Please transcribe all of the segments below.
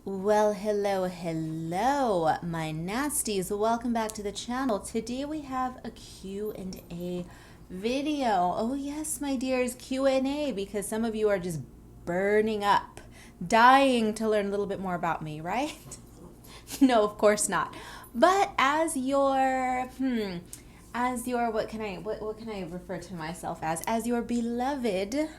Well, hello, my nasties. Welcome back to the channel. Today we have a Q&A video. Oh yes, my dears, Q&A, because some of you are just burning up, dying to learn a little bit more about me, right? No, of course not. But what can I refer to myself as? As your beloved,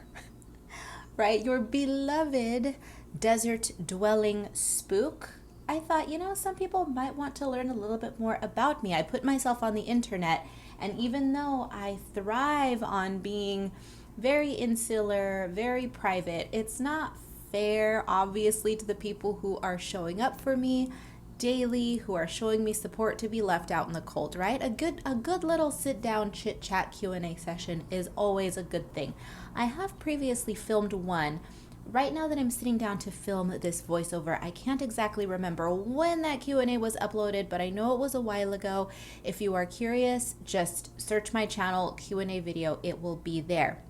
right? Your beloved desert dwelling spook. I thought, some people might want to learn a little bit more about me. I put myself on the internet, and even though I thrive on being very insular, very private, it's not fair, obviously, to the people who are showing up for me daily, who are showing me support, to be left out in the cold, right? A good little sit down chit chat Q&A session is always a good thing. I have previously filmed one. Right now that I'm sitting down to film this voiceover, I can't exactly remember when that Q&A was uploaded, but I know it was a while ago. If you are curious, just search my channel Q&A video. It will be there.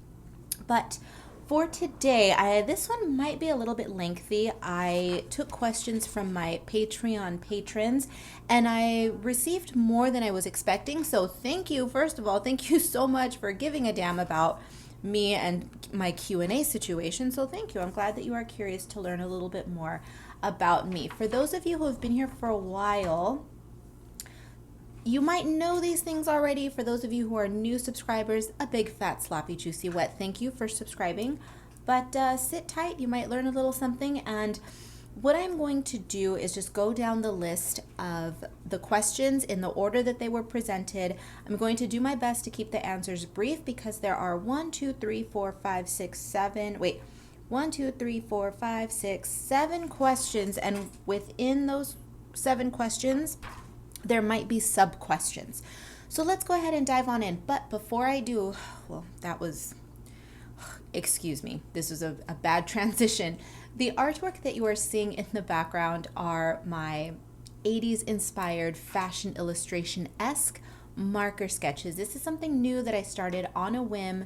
But for today, this one might be a little bit lengthy. I took questions from my Patreon patrons, and I received more than I was expecting. So thank you, first of all, thank you so much for giving a damn about me and my Q&A situation. So thank you. I'm glad that you are curious to learn a little bit more about me. For those of you who have been here for a while, you might know these things already. For those of you who are new subscribers, a big fat sloppy juicy wet thank you for subscribing. But sit tight, you might learn a little something. And what I'm going to do is just go down the list of the questions in the order that they were presented. I'm going to do my best to keep the answers brief because there are 7 questions, and within those 7 questions, there might be sub questions. So let's go ahead and dive on in. But before I do, excuse me, this was a bad transition. The artwork that you are seeing in the background are my 80s inspired fashion illustration-esque marker sketches. This is something new that I started on a whim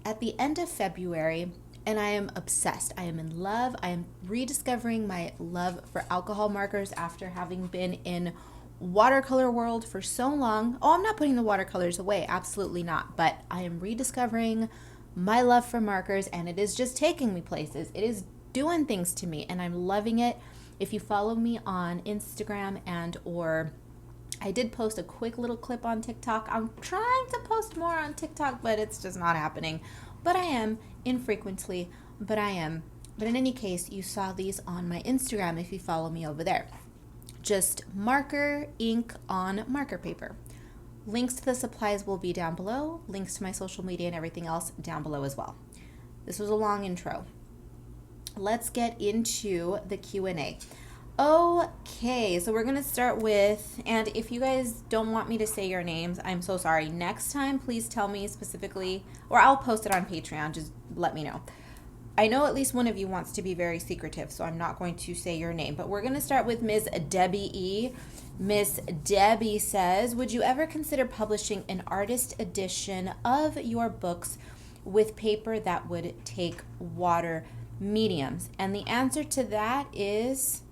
at the end of February, and I am obsessed. I am in love. I am rediscovering my love for alcohol markers after having been in watercolor world for so long. Oh, I'm not putting the watercolors away, absolutely not, but I am rediscovering my love for markers, and it is just taking me places. It is doing things to me, and I'm loving it. If you follow me on Instagram or I did post a quick little clip on TikTok. I'm trying to post more on TikTok, but it's just not happening. But I am, infrequently, but I am. But in any case, you saw these on my Instagram if you follow me over there. Just marker ink on marker paper. Links to the supplies will be down below. Links to my social media and everything else down below as well. This was a long intro. Let's get into the Q&A. Okay, so we're going to start with, and if you guys don't want me to say your names, I'm so sorry. Next time, please tell me specifically, or I'll post it on Patreon. Just let me know. I know at least one of you wants to be very secretive, so I'm not going to say your name. But we're going to start with Ms. Debbie E. Miss Debbie says, would you ever consider publishing an artist edition of your books with paper that would take water mediums? And the answer to that is,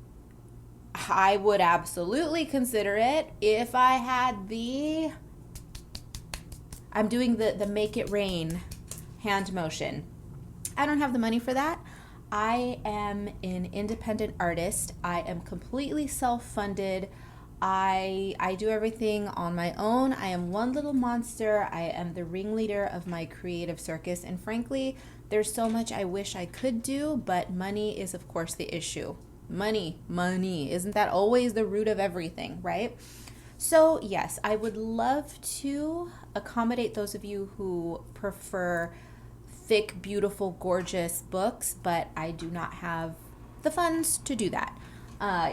I would absolutely consider it if I had I'm doing the make it rain hand motion. I don't have the money for that. I am an independent artist. I am completely self-funded. I do everything on my own. I am one little monster. I am the ringleader of my creative circus. And frankly, there's so much I wish I could do, but money is, of course, the issue. Money. Isn't that always the root of everything, right? So yes, I would love to accommodate those of you who prefer thick, beautiful, gorgeous books, but I do not have the funds to do that.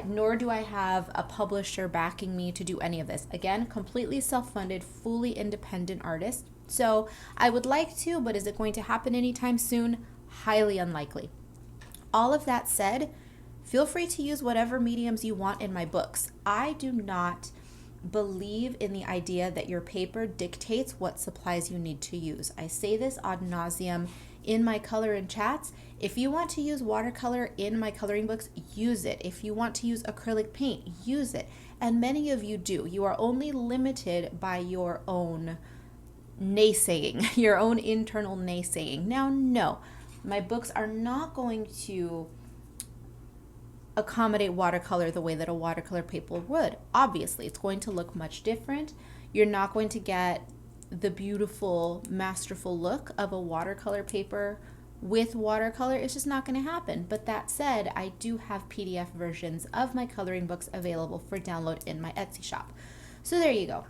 Nor do I have a publisher backing me to do any of this. Again, completely self-funded, fully independent artist. So I would like to, but is it going to happen anytime soon? Highly unlikely. All of that said, feel free to use whatever mediums you want in my books. I do not believe in the idea that your paper dictates what supplies you need to use. I say this ad nauseum in my color and chats. If you want to use watercolor in my coloring books, use it. If you want to use acrylic paint, use it. And many of you do. You are only limited by your own naysaying, your own internal naysaying. Now, no, my books are not going to accommodate watercolor the way that a watercolor paper would. Obviously, it's going to look much different. You're not going to get the beautiful, masterful look of a watercolor paper with watercolor. It's just not going to happen. But that said, I do have PDF versions of my coloring books available for download in my Etsy shop. So there you go.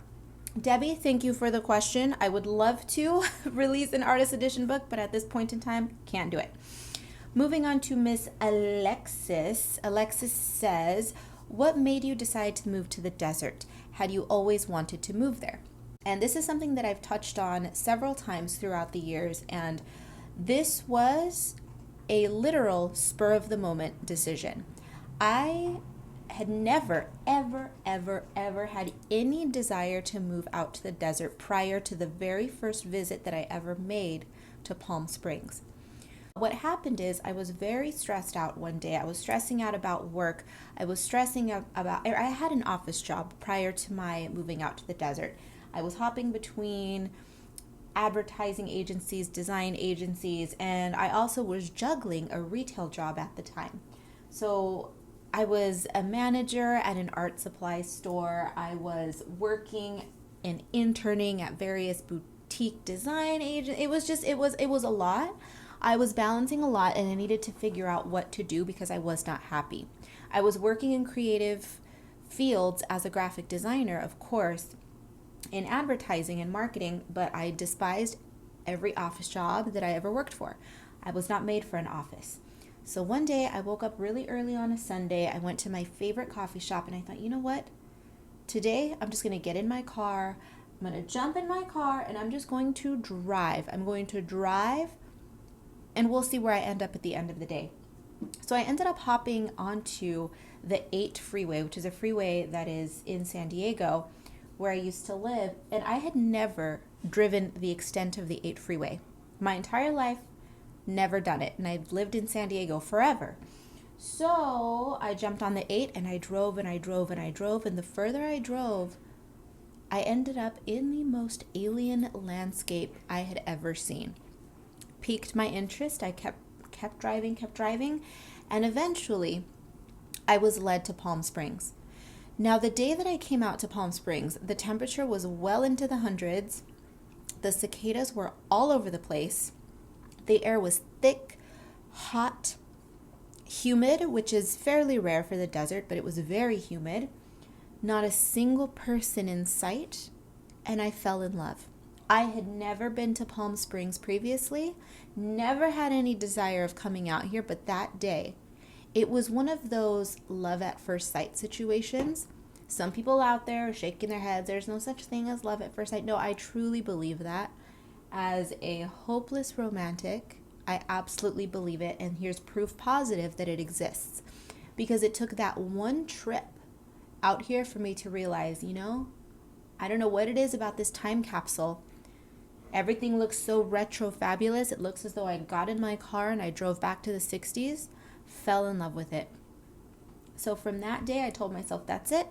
Debbie, thank you for the question. I would love to release an artist edition book, but at this point in time, can't do it. Moving on to Miss Alexis. Alexis says, what made you decide to move to the desert? Had you always wanted to move there? And this is something that I've touched on several times throughout the years, and this was a literal spur of the moment decision. I had never, ever, ever, ever had any desire to move out to the desert prior to the very first visit that I ever made to Palm Springs. What happened is I was very stressed out one day. I was stressing out about work. I was stressing out about, I had an office job prior to my moving out to the desert. I was hopping between advertising agencies, design agencies, and I also was juggling a retail job at the time. So I was a manager at an art supply store. I was working and interning at various boutique design agents. It was a lot. I was balancing a lot, and I needed to figure out what to do because I was not happy. I was working in creative fields as a graphic designer, of course, in advertising and marketing, but I despised every office job that I ever worked for. I was not made for an office. So one day I woke up really early on a Sunday. I went to my favorite coffee shop, and I thought, you know what? Today I'm just going to get in my car. I'm going to jump in my car, and I'm just going to drive. I'm going to drive, and we'll see where I end up at the end of the day. So I ended up hopping onto the 8 freeway, which is a freeway that is in San Diego, where I used to live, and I had never driven the extent of the 8 freeway. My entire life, never done it, and I've lived in San Diego forever. So I jumped on the 8, and I drove, and I drove, and I drove, and the further I drove, I ended up in the most alien landscape I had ever seen. Piqued my interest. I kept driving, and eventually I was led to Palm Springs. Now, the day that I came out to Palm Springs, the temperature was well into the hundreds. The cicadas were all over the place. The air was thick, hot, humid, which is fairly rare for the desert, but it was very humid. Not a single person in sight, and I fell in love. I had never been to Palm Springs previously, never had any desire of coming out here, but that day, it was one of those love at first sight situations. Some people out there are shaking their heads. There's no such thing as love at first sight. No, I truly believe that. As a hopeless romantic, I absolutely believe it, and here's proof positive that it exists. Because it took that one trip out here for me to realize, I don't know what it is about this time capsule. Everything looks so retrofabulous. It looks as though I got in my car and I drove back to the 60s, fell in love with it. So from that day, I told myself, that's it.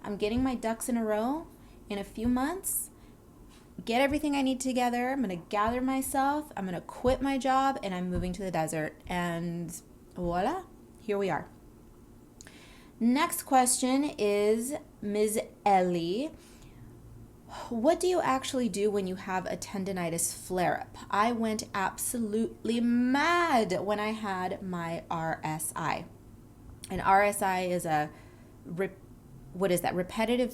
I'm getting my ducks in a row. In a few months, get everything I need together. I'm going to gather myself. I'm going to quit my job, and I'm moving to the desert. And voila, here we are. Next question is Ms. Ellie. What do you actually do when you have a tendonitis flare-up? I went absolutely mad when I had my RSI. An RSI is a repetitive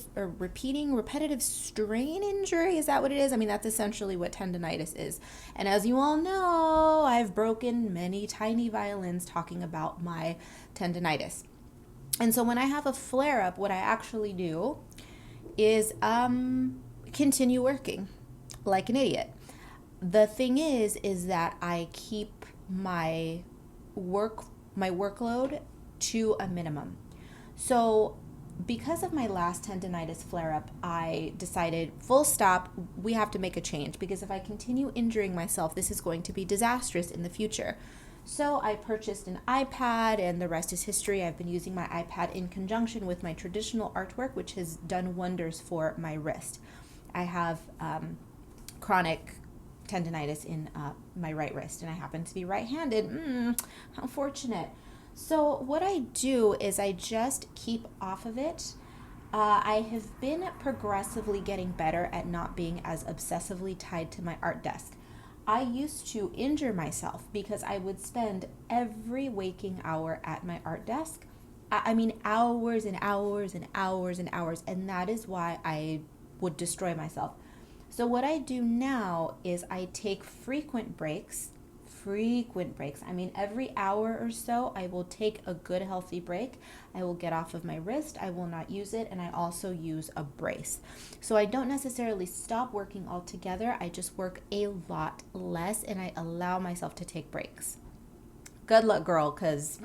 strain injury? Is that what it is? I mean, that's essentially what tendonitis is. And as you all know, I've broken many tiny violins talking about my tendonitis. And so when I have a flare-up, what I actually do is continue working like an idiot. The thing is that I keep my workload to a minimum. So because of my last tendonitis flare-up, I decided, full stop, we have to make a change, because if I continue injuring myself, this is going to be disastrous in the future. So I purchased an iPad, and the rest is history. I've been using my iPad in conjunction with my traditional artwork, which has done wonders for my wrist. I have chronic tendonitis in my right wrist, and I happen to be right-handed. How fortunate. So what I do is I just keep off of it. I have been progressively getting better at not being as obsessively tied to my art desk. I used to injure myself because I would spend every waking hour at my art desk. I mean, hours and hours and hours and hours, and that is why I would destroy myself. So what I do now is I take frequent breaks. I mean, every hour or so, I will take a good healthy break. I will get off of my wrist. I will not use it. And I also use a brace. So I don't necessarily stop working altogether. I just work a lot less, and I allow myself to take breaks. Good luck, girl, because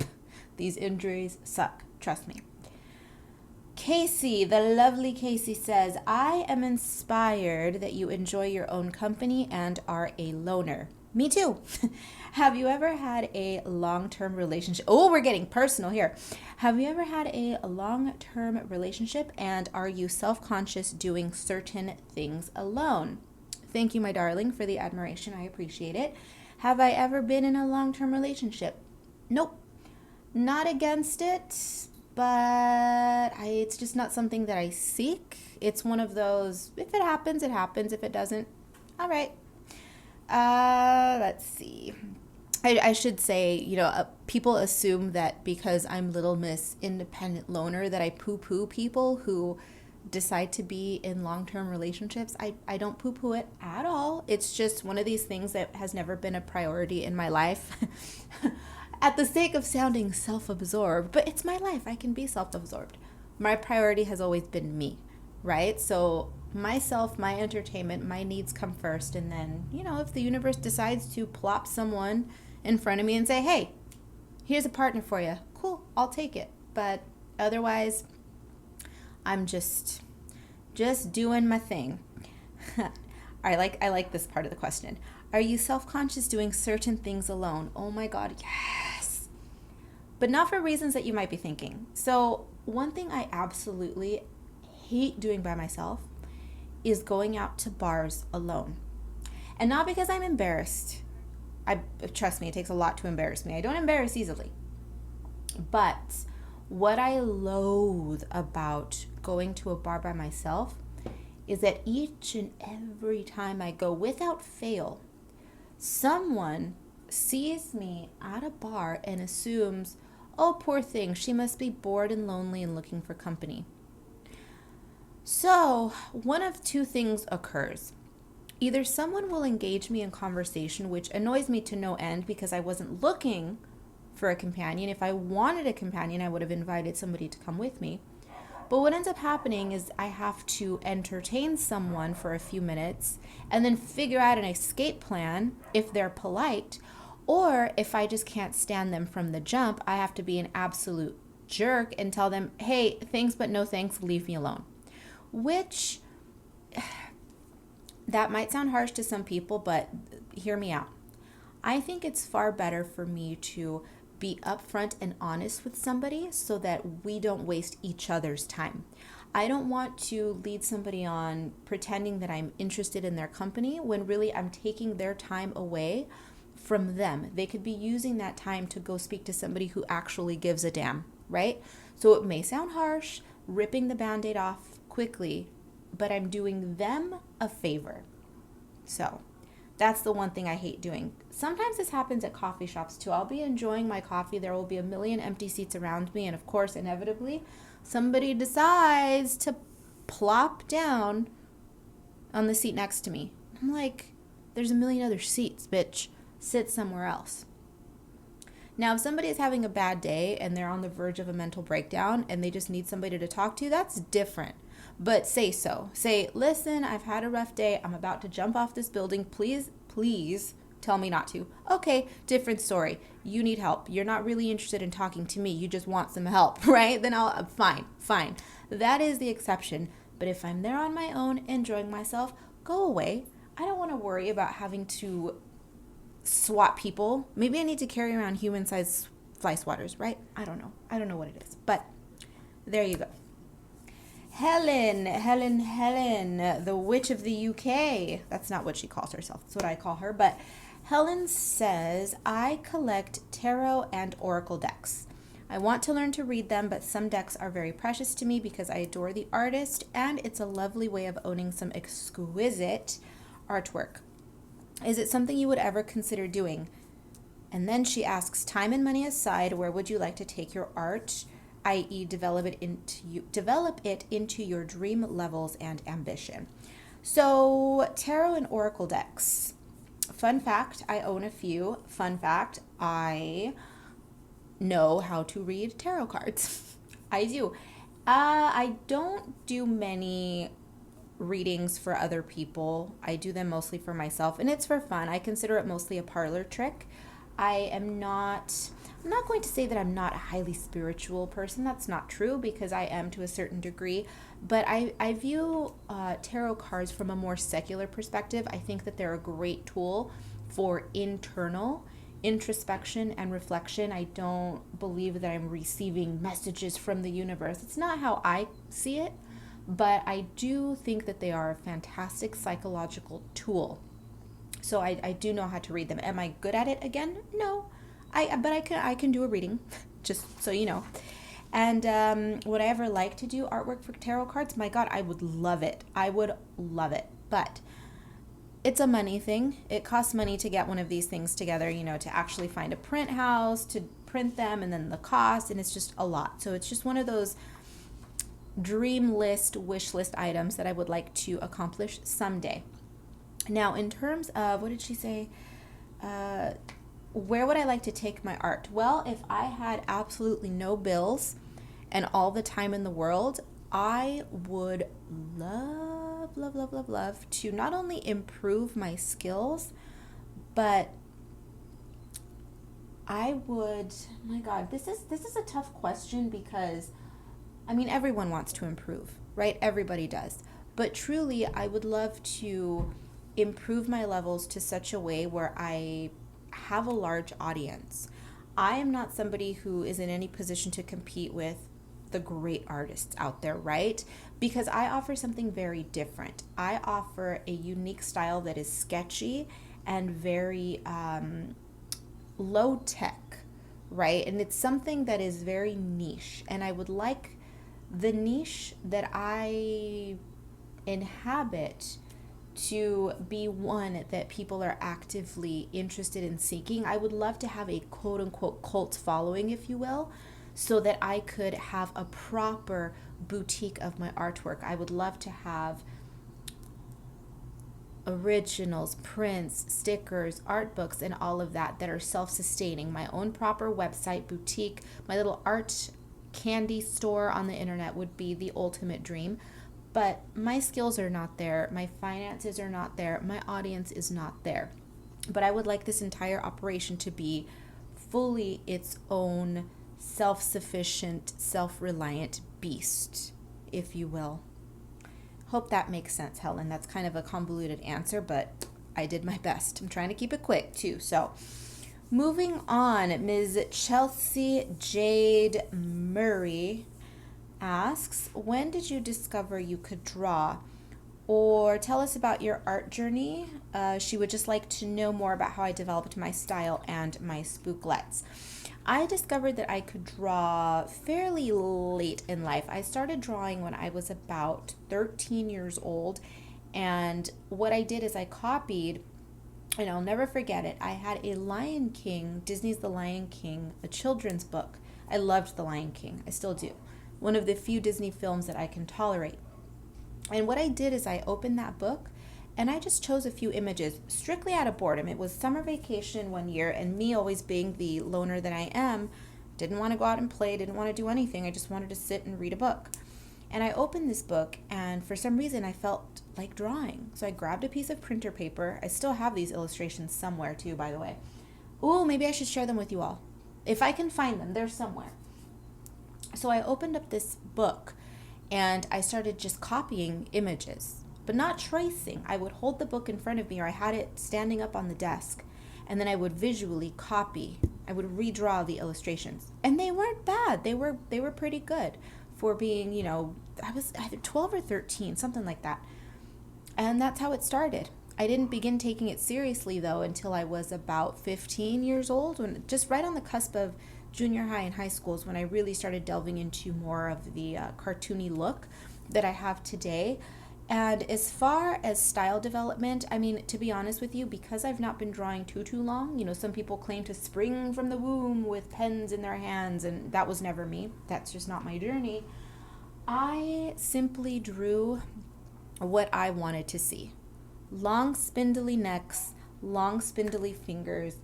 these injuries suck. Trust me. Casey, the lovely Casey says, I am inspired that you enjoy your own company and are a loner. Me too. Have you ever had a long-term relationship? Oh, we're getting personal here. Have you ever had a long-term relationship, and are you self-conscious doing certain things alone? Thank you, my darling, for the admiration. I appreciate it. Have I ever been in a long-term relationship? Nope. Not against it, but it's just not something that I seek. It's one of those, if it happens, it happens. If it doesn't, all right. Let's see. I should say, people assume that because I'm Little Miss Independent Loner that I poo-poo people who decide to be in long-term relationships. I don't poo-poo it at all. It's just one of these things that has never been a priority in my life. At the sake of sounding self-absorbed, but it's my life. I can be self-absorbed. My priority has always been me, right? So myself, my entertainment, my needs come first. And then, if the universe decides to plop someone in front of me and say, hey, here's a partner for you, cool, I'll take it. But otherwise, I'm just doing my thing. I like this part of the question. Are you self-conscious doing certain things alone? Oh my God, yes. But not for reasons that you might be thinking. So one thing I absolutely hate doing by myself is going out to bars alone. And not because I'm embarrassed. Trust me, it takes a lot to embarrass me. I don't embarrass easily. But what I loathe about going to a bar by myself is that each and every time I go, without fail, someone sees me at a bar and assumes, oh, poor thing, she must be bored and lonely and looking for company. So one of two things occurs. Either someone will engage me in conversation, which annoys me to no end because I wasn't looking for a companion. If I wanted a companion, I would have invited somebody to come with me. But what ends up happening is I have to entertain someone for a few minutes and then figure out an escape plan if they're polite, or if I just can't stand them from the jump, I have to be an absolute jerk and tell them, hey, thanks but no thanks, leave me alone. Which, that might sound harsh to some people, but hear me out. I think it's far better for me to be upfront and honest with somebody so that we don't waste each other's time. I don't want to lead somebody on pretending that I'm interested in their company when really I'm taking their time away from them. They could be using that time to go speak to somebody who actually gives a damn, right? So it may sound harsh, ripping the Band-Aid off quickly, but I'm doing them a favor. So that's the one thing I hate doing. Sometimes this happens at coffee shops too. I'll be enjoying my coffee. There will be a million empty seats around me. And of course, inevitably, somebody decides to plop down on the seat next to me. I'm like, there's a million other seats, bitch. Sit somewhere else. Now, if somebody is having a bad day and they're on the verge of a mental breakdown and they just need somebody to talk to, that's different. But say so. Say, listen, I've had a rough day. I'm about to jump off this building. Please tell me not to. Okay, different story. You need help. You're not really interested in talking to me. You just want some help, right? Then fine. That is the exception. But if I'm there on my own, enjoying myself, go away. I don't want to worry about having to swat people. Maybe I need to carry around human-sized fly swatters, right? I don't know. I don't know what it is. But there you go. Helen, the witch of the UK. That's not what she calls herself. That's what I call her. But Helen says, I collect tarot and oracle decks. I want to learn to read them, but some decks are very precious to me because I adore the artist, and it's a lovely way of owning some exquisite artwork. Is it something you would ever consider doing? And then she asks, time and money aside, where would you like to take your art, i.e. develop it into your dream levels and ambition? So, tarot and oracle decks. Fun fact, I own a few. Fun fact, I know how to read tarot cards. I do. I don't do many readings for other people. I do them mostly for myself, and it's for fun. I consider it mostly a parlor trick. I'm not going to say that I'm not a highly spiritual person. That's not true, because I am to a certain degree. But I view tarot cards from a more secular perspective. I think that they're a great tool for internal introspection and reflection. I don't believe that I'm receiving messages from the universe. It's not how I see it, but I do think that they are a fantastic psychological tool. So I do know how to read them. Am I good at it again? No. But I can do a reading, just so you know. And would I ever like to do artwork for tarot cards? My God, I would love it. I would love it. But it's a money thing. It costs money to get one of these things together, to actually find a print house, to print them, and then the cost, and it's just a lot. So it's just one of those dream list, wish list items that I would like to accomplish someday. Now, in terms of, what did she say? Where would I like to take my art? Well, if I had absolutely no bills and all the time in the world, I would love to not only improve my skills, but I would, my God, this is a tough question, because everyone wants to improve, right? Everybody does. But truly, I would love to improve my levels to such a way where I have a large audience. I am not somebody who is in any position to compete with the great artists out there, right? Because I offer something very different. I offer a unique style that is sketchy and very low tech, right? And it's something that is very niche. And I would like the niche that I inhabit to be one that people are actively interested in seeking. I would love to have a quote unquote cult following, if you will, so that I could have a proper boutique of my artwork. I would love to have originals, prints, stickers, art books, and all of that are self-sustaining. My own proper website, boutique, my little art candy store on the internet would be the ultimate dream. But my skills are not there, my finances are not there, my audience is not there. But I would like this entire operation to be fully its own self-sufficient, self-reliant beast, if you will. Hope that makes sense, Helen. That's kind of a convoluted answer, but I did my best. I'm trying to keep it quick, too. So, moving on, Ms. Chelsea Jade Murray asks, when did you discover you could draw? Or tell us about your art journey. She would just like to know more about how I developed my style and my spooklets. I discovered that I could draw fairly late in life. I started drawing when I was about 13 years old, and what I did is I copied, and I'll never forget it, I had a Lion King, Disney's The Lion King, a children's book. I loved The Lion King. I still do. One of the few Disney films that I can tolerate. And what I did is I opened that book and I just chose a few images strictly out of boredom. It was summer vacation one year, and me always being the loner that I am, didn't want to go out and play, didn't want to do anything. I just wanted to sit and read a book. And I opened this book, and for some reason I felt like drawing. So I grabbed a piece of printer paper. I still have these illustrations somewhere too, by the way. Ooh, maybe I should share them with you all. If I can find them, they're somewhere. So I opened up this book and I started just copying images, but not tracing. I would hold the book in front of me, or I had it standing up on the desk, and then I would visually copy. I would redraw the illustrations, and they weren't bad. They were pretty good for being, I was either 12 or 13, something like that. And that's how it started. I didn't begin taking it seriously, though, until I was about 15 years old, when just right on the cusp of junior high and high schools, when I really started delving into more of the cartoony look that I have today. And as far as style development, I mean, to be honest with you, because I've not been drawing too long, some people claim to spring from the womb with pens in their hands, and that was never me. That's just not my journey. I simply drew what I wanted to see. Long spindly necks, long spindly fingers,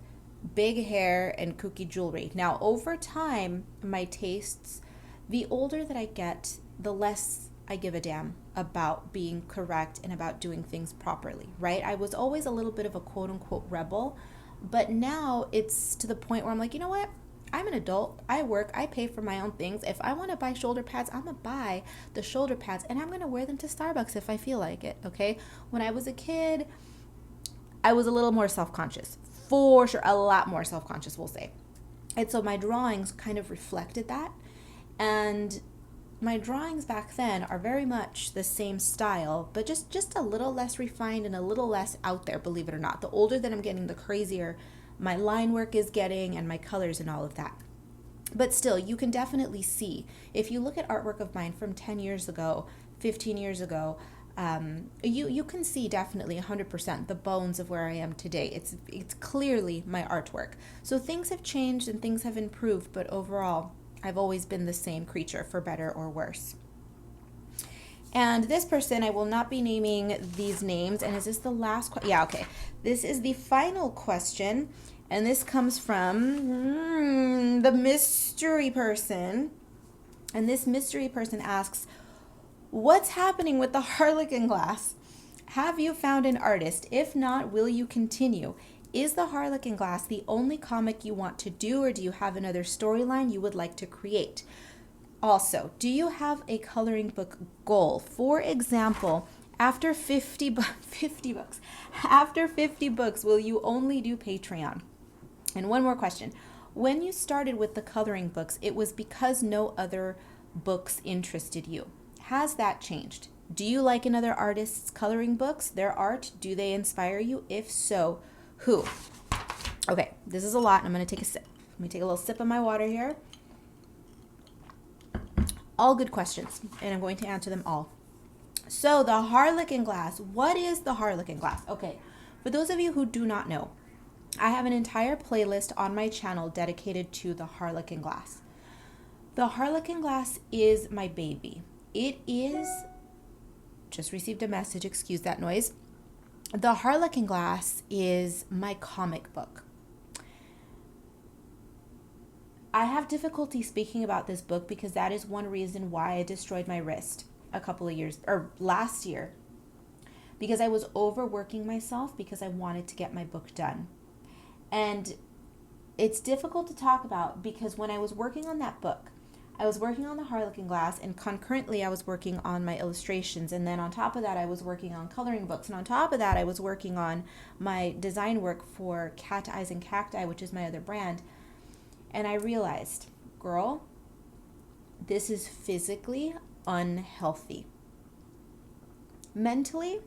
big hair, and kooky jewelry. Now, over time, my tastes, the older that I get, the less I give a damn about being correct and about doing things properly, right? I was always a little bit of a quote unquote rebel, but now it's to the point where I'm like, you know what? I'm an adult. I work. I pay for my own things. If I want to buy shoulder pads, I'm going to buy the shoulder pads, and I'm going to wear them to Starbucks if I feel like it, okay? When I was a kid, I was a little more self-conscious. For sure, a lot more self-conscious, we'll say. And so my drawings kind of reflected that. And my drawings back then are very much the same style, but just a little less refined and a little less out there, believe it or not. The older that I'm getting, the crazier my line work is getting, and my colors and all of that. But still, you can definitely see, if you look at artwork of mine from 10 years ago, 15 years ago, you can see definitely 100% the bones of where I am today. It's clearly my artwork. So things have changed and things have improved, but overall, I've always been the same creature, for better or worse. And this person, I will not be naming these names. And is this the last question? Yeah, okay. This is the final question. And this comes from the mystery person. And this mystery person asks, what's happening with the Harlequin Glass? Have you found an artist? If not, will you continue? Is the Harlequin Glass the only comic you want to do, or do you have another storyline you would like to create? Also, do you have a coloring book goal? For example, after 50 books, will you only do Patreon? And one more question. When you started with the coloring books, it was because no other books interested you. Has that changed? Do you like another artist's coloring books, their art? Do they inspire you? If so, who? Okay, this is a lot, and I'm going to take a sip. Let me take a little sip of my water here. All good questions, and I'm going to answer them all. So the Harlequin Glass. What is the Harlequin Glass? Okay, for those of you who do not know, I have an entire playlist on my channel dedicated to the Harlequin Glass. The Harlequin Glass is my baby. It is, just received a message, excuse that noise. The Harlequin Glass is my comic book. I have difficulty speaking about this book because that is one reason why I destroyed my wrist last year, because I was overworking myself because I wanted to get my book done. And it's difficult to talk about because when I was working on that book, I was working on the Harlequin Glass, and concurrently I was working on my illustrations, and then on top of that I was working on coloring books, and on top of that I was working on my design work for Cat Eyes and Cacti, which is my other brand. And I realized, girl, this is physically unhealthy. Mentally,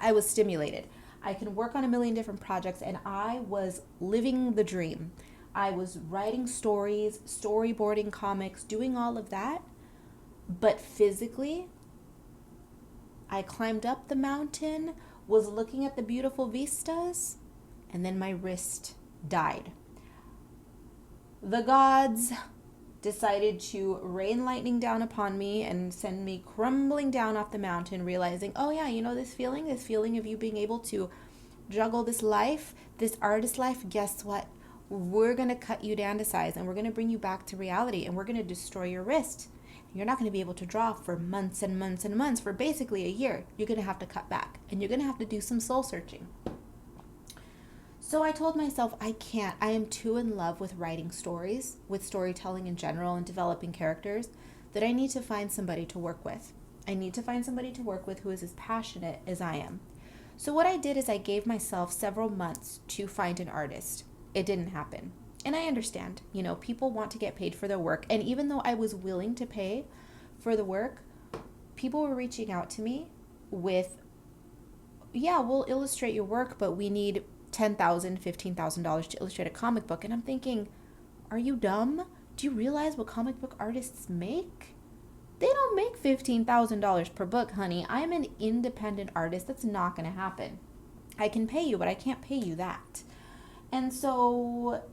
I was stimulated. I can work on a million different projects, and I was living the dream. I was writing stories, storyboarding comics, doing all of that. But physically, I climbed up the mountain, was looking at the beautiful vistas, and then my wrist died. The gods decided to rain lightning down upon me and send me crumbling down off the mountain, realizing, oh yeah, this feeling of you being able to juggle this life, this artist life, guess what? We're going to cut you down to size, and we're going to bring you back to reality, and we're going to destroy your wrist. You're not going to be able to draw for months and months and months, for basically a year. You're going to have to cut back, and you're going to have to do some soul searching. So I told myself, I can't. I am too in love with writing stories, with storytelling in general, and developing characters, that I need to find somebody to work with. I need to find somebody to work with who is as passionate as I am. So what I did is I gave myself several months to find an artist. It didn't happen. And I understand, people want to get paid for their work. And even though I was willing to pay for the work, people were reaching out to me with, yeah, we'll illustrate your work, but we need $10,000, $15,000 to illustrate a comic book. And I'm thinking, are you dumb? Do you realize what comic book artists make? They don't make $15,000 per book, honey. I'm an independent artist. That's not going to happen. I can pay you, but I can't pay you that. And so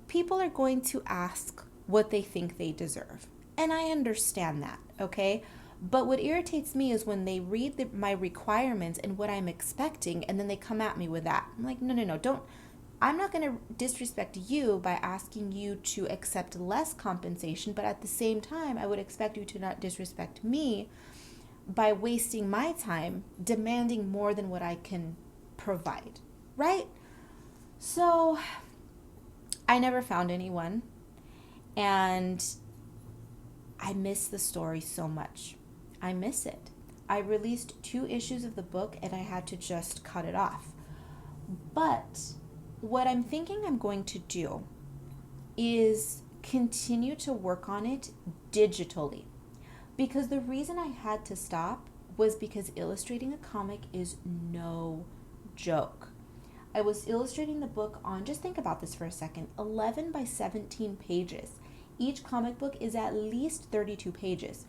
people are going to ask what they think they deserve. And I understand that, okay? But what irritates me is when they read my requirements and what I'm expecting, and then they come at me with that. I'm like, no, don't. I'm not going to disrespect you by asking you to accept less compensation, but at the same time, I would expect you to not disrespect me by wasting my time demanding more than what I can provide, right? So I never found anyone, and I miss the story so much. I miss it. I released 2 issues of the book, and I had to just cut it off. But what I'm thinking I'm going to do is continue to work on it digitally. Because the reason I had to stop was because illustrating a comic is no joke. I was illustrating the book on, just think about this for a second, 11 by 17 pages. Each comic book is at least 32 pages.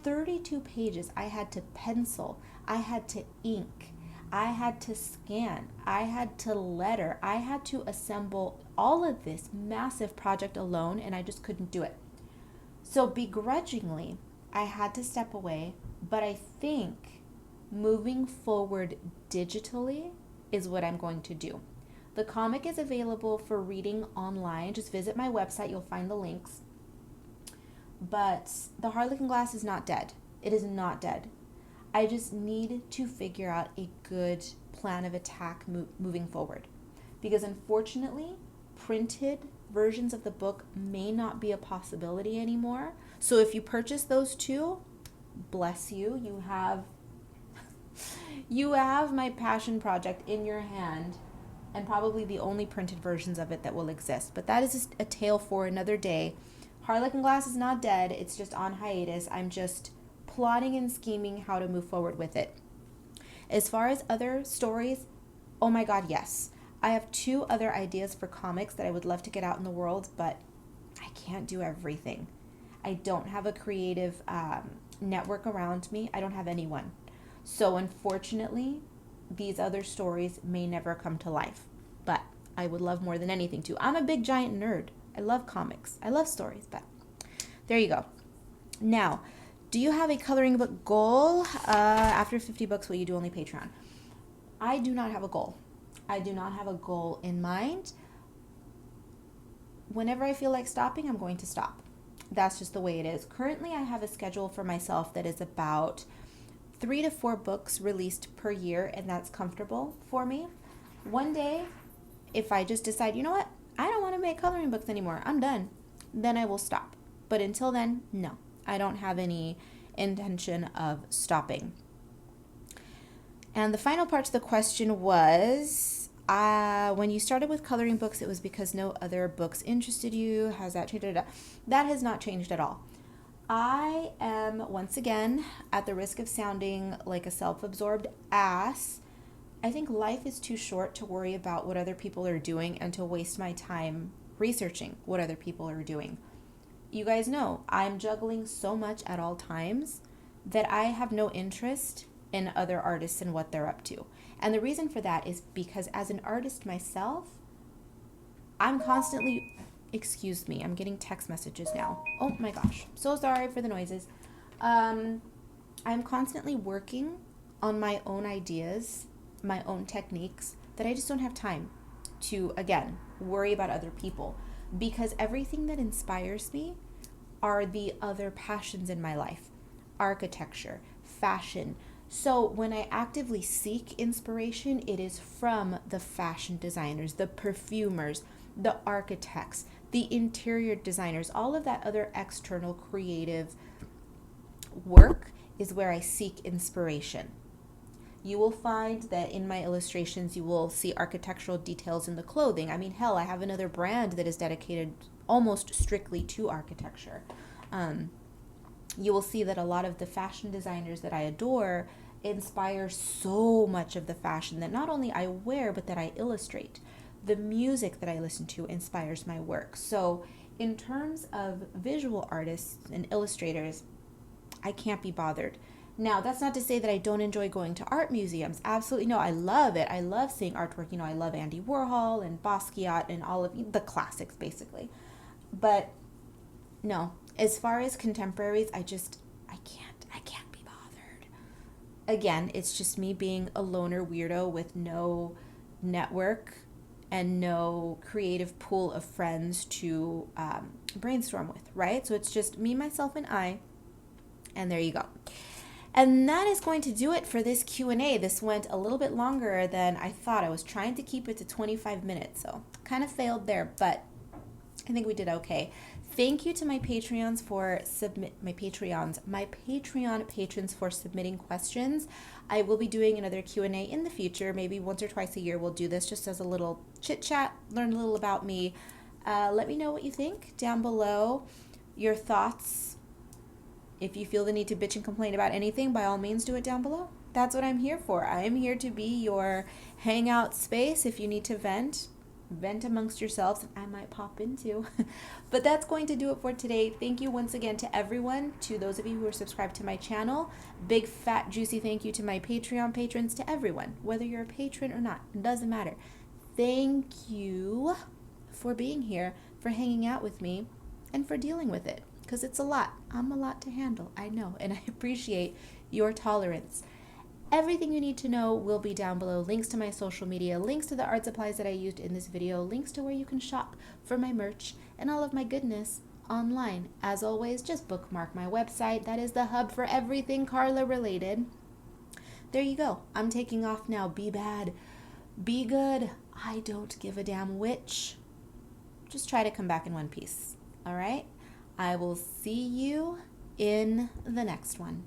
32 pages I had to pencil, I had to ink, I had to scan, I had to letter, I had to assemble all of this massive project alone, and I just couldn't do it. So begrudgingly, I had to step away, but I think moving forward digitally is what I'm going to do. The comic is available for reading online. Just visit my website, you'll find the links. But the Harlequin Glass is not dead. It is not dead. I just need to figure out a good plan of attack moving forward. Because unfortunately, printed versions of the book may not be a possibility anymore. So if you purchase those 2, bless you. You have my passion project in your hand, and probably the only printed versions of it that will exist. But that is just a tale for another day. Harlequin Glass is not dead. It's just on hiatus. I'm just plotting and scheming how to move forward with it. As far as other stories, oh my God, yes. I have 2 other ideas for comics that I would love to get out in the world, but I can't do everything. I don't have a creative network around me. I don't have anyone. So unfortunately, these other stories may never come to life, but I would love more than anything to. I'm a big giant nerd. I love comics. I love stories, but there you go. Now, do you have a coloring book goal? After 50 books, will you do only Patreon? I do not have a goal. I do not have a goal in mind. Whenever I feel like stopping, I'm going to stop. That's just the way it is. Currently, I have a schedule for myself that is about 3 to 4 books released per year, and that's comfortable for me. One day, if I just decide, you know what, I don't want to make coloring books anymore, I'm done, then I will stop. But until then, no, I don't have any intention of stopping. And the final part to the question was, when you started with coloring books, it was because no other books interested you. Has that changed? That has not changed at all. I am, once again, at the risk of sounding like a self-absorbed ass, I think life is too short to worry about what other people are doing and to waste my time researching what other people are doing. You guys know I'm juggling so much at all times that I have no interest in other artists and what they're up to. And the reason for that is because as an artist myself, I'm constantly, excuse me, I'm getting text messages now. Oh my gosh, so sorry for the noises. I'm constantly working on my own ideas, my own techniques, that I just don't have time to, again, worry about other people, because everything that inspires me are the other passions in my life: architecture, fashion. So when I actively seek inspiration, it is from the fashion designers, the perfumers, the architects, the interior designers. All of that other external creative work is where I seek inspiration. You will find that in my illustrations, you will see architectural details in the clothing. I mean, hell, I have another brand that is dedicated almost strictly to architecture. You will see that a lot of the fashion designers that I adore inspire so much of the fashion that not only I wear, but that I illustrate. The music that I listen to inspires my work. So, in terms of visual artists and illustrators, I can't be bothered. Now, that's not to say that I don't enjoy going to art museums. Absolutely no, I love it. I love seeing artwork. I love Andy Warhol and Basquiat and all of the classics, basically. But no, as far as contemporaries, I can't be bothered. Again, it's just me being a loner weirdo with no network and no creative pool of friends to brainstorm with, right? So it's just me, myself, and I. And there you go. And that is going to do it for this Q&A. This went a little bit longer than I thought. I was trying to keep it to 25 minutes, so kind of failed there, but I think we did okay. Thank you to my Patreon patrons for submitting questions. I will be doing another Q&A in the future. Maybe once or twice a year we'll do this just as a little chit chat, learn a little about me. Let me know what you think down below, your thoughts. If you feel the need to bitch and complain about anything, by all means do it down below. That's what I'm here for. I am here to be your hangout space. If you need to vent amongst yourselves, and I might pop into. But that's going to do it for today. Thank you once again to everyone, to those of you who are subscribed to my channel. Big, fat, juicy thank you to my Patreon patrons, to everyone, whether you're a patron or not. It doesn't matter. Thank you for being here, for hanging out with me, and for dealing with it. Because it's a lot. I'm a lot to handle, I know, and I appreciate your tolerance. Everything you need to know will be down below. Links to my social media, links to the art supplies that I used in this video, links to where you can shop for my merch, and all of my goodness online. As always, just bookmark my website. That is the hub for everything Karla related. There you go. I'm taking off now. Be bad. Be good. I don't give a damn which. Just try to come back in one piece. All right? I will see you in the next one.